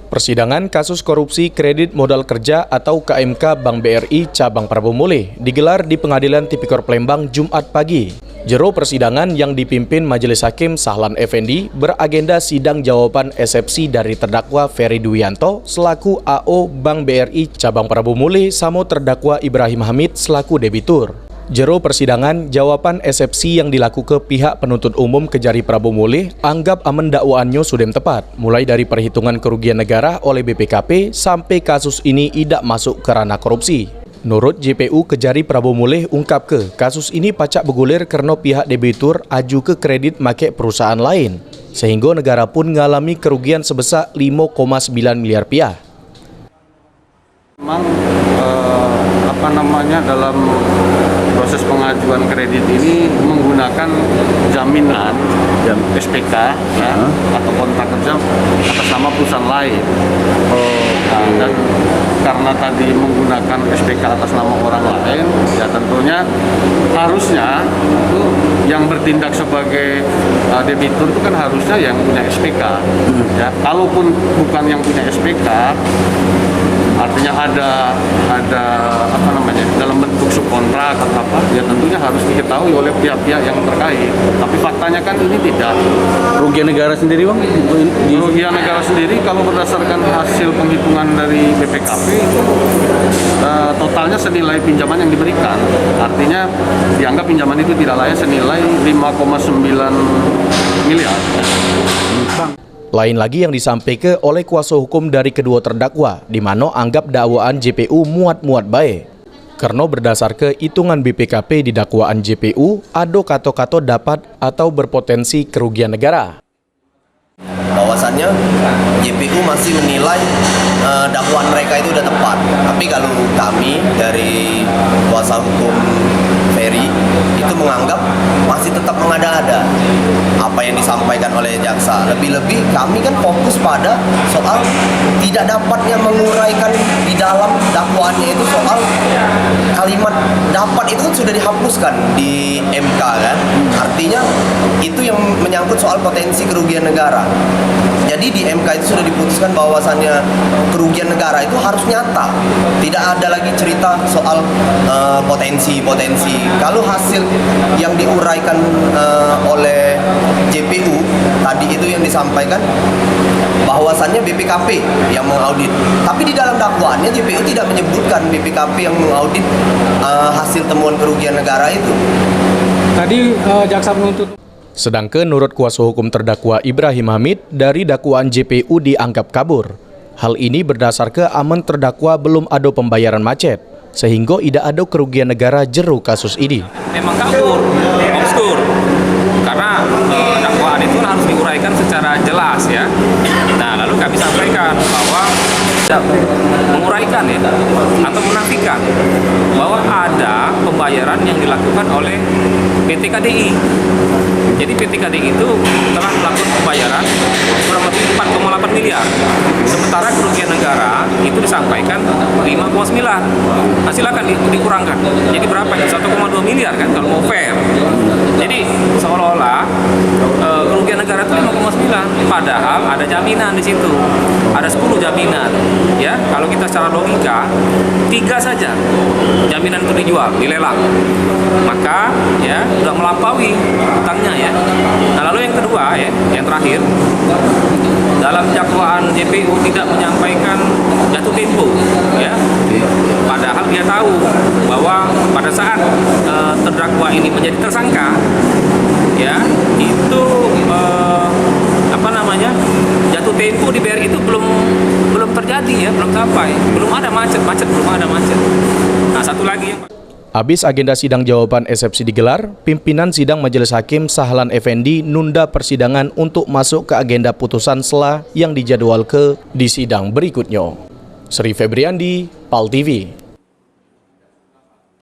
Persidangan kasus korupsi kredit modal kerja atau KMK Bank BRI Cabang Prabomulih digelar di Pengadilan Tipikor Palembang Jumat pagi. Jero persidangan yang dipimpin Majelis Hakim Sahlan Effendi beragenda sidang jawaban eksepsi dari terdakwa Ferry Duyanto selaku AO Bank BRI Cabang Prabomulih sama terdakwa Ibrahim Hamid selaku debitur. Jero persidangan, jawaban eksepsi yang dilakukan pihak penuntut umum Kejari Prabomulih anggap aman dakwaannya sudah tepat, mulai dari perhitungan kerugian negara oleh BPKP sampai kasus ini tidak masuk ke ranah korupsi. Menurut JPU Kejari Prabomulih ungkap kasus ini pacak bergulir karena pihak debitur aju ke kredit make perusahaan lain, sehingga negara pun mengalami kerugian sebesar 5,9 miliar rupiah. Memang dalam proses pengajuan kredit ini menggunakan jaminan SPK ya, atau kontrak kerja atas nama perusahaan lain. Dan karena tadi menggunakan SPK atas nama orang lain, ya tentunya harusnya itu yang bertindak sebagai debitur itu kan harusnya yang punya SPK. Ya, kalaupun bukan yang punya SPK, artinya ada dalam bentuk subkontrak atau apa, ya tentunya harus diketahui oleh pihak-pihak yang terkait. Tapi faktanya kan ini tidak. Kerugian negara sendiri, Bang? Kerugian negara sendiri kalau berdasarkan hasil penghitungan dari BPKP totalnya senilai pinjaman yang diberikan. Artinya dianggap pinjaman itu tidak layak senilai 5,9 miliar. Lain lagi yang disampaikan oleh kuasa hukum dari kedua terdakwa, di mana anggap dakwaan JPU muat-muat baik. Karena berdasar ke hitungan BPKP di dakwaan JPU, ada kata-kata dapat atau berpotensi kerugian negara. Bahwasannya JPU masih menilai dakwaan mereka itu sudah tepat. Tapi kalau kami dari kuasa hukum Ferry itu menganggap masih tetap mengada-ada apa yang disampaikan oleh jaksa. Lebih-lebih kami kan fokus pada soal tidak dapatnya menguraikan di dalam dakwaannya itu soal kalimat dapat itu kan sudah dihapuskan di MK kan. Artinya itu yang menyangkut soal potensi kerugian negara. Jadi di MK itu sudah diputuskan bahwasannya kerugian negara itu harus nyata. Tidak ada lagi cerita soal potensi-potensi. Kalau hasil yang diuraikan oleh JPU tadi itu yang disampaikan bahwasannya BPKP yang mengaudit. Tapi di dalam dakwaannya JPU tidak menyebutkan BPKP yang mengaudit hasil temuan kerugian negara itu. Tadi jaksa menuntut. Sedangkan menurut kuasa hukum terdakwa Ibrahim Hamid, dari dakwaan JPU dianggap kabur. Hal ini berdasar ke aman terdakwa belum ada pembayaran macet, sehingga tidak ada kerugian negara jero kasus ini. Memang kabur, obskur, karena dakwaan itu harus diuraikan secara jelas ya. Nah, lalu kami sampaikan bahwa tidak menguraikan ya, atau menafikan bahwa ada pembayaran yang dilakukan oleh PT KDI. Jadi PT KDI itu telah melakukan pembayaran kurang lebih 4,8 miliar. Sementara kerugian negara itu disampaikan 5,9. Nah, silakan dikurangkan. Jadi berapa ya? 1,2 miliar kan kalau mau fair. Jadi seolah-olah kerugian negara itu 5,9. Padahal ada jaminan di situ. Ada 10 jaminan. Ya, kalau kita secara logika 3 saja jaminan itu dijual, dilelang. Maka ya sudah melampaui utangnya ya. Nah, lalu yang kedua ya, yang terakhir, dalam dakwaan JPU tidak menyampaikan jatuh tempo ya. Padahal dia tahu bahwa pada saat terdakwa ini menjadi tersangka ya, itu jatuh tempo di BRI itu belum terjadi ya, belum sampai, belum ada macet. Nah, satu lagi yang Habis agenda sidang jawaban eksepsi digelar, pimpinan sidang Majelis Hakim Sahlan Effendi nunda persidangan untuk masuk ke agenda putusan sela yang dijadwal di sidang berikutnya. Sri Febriandi, PAL TV.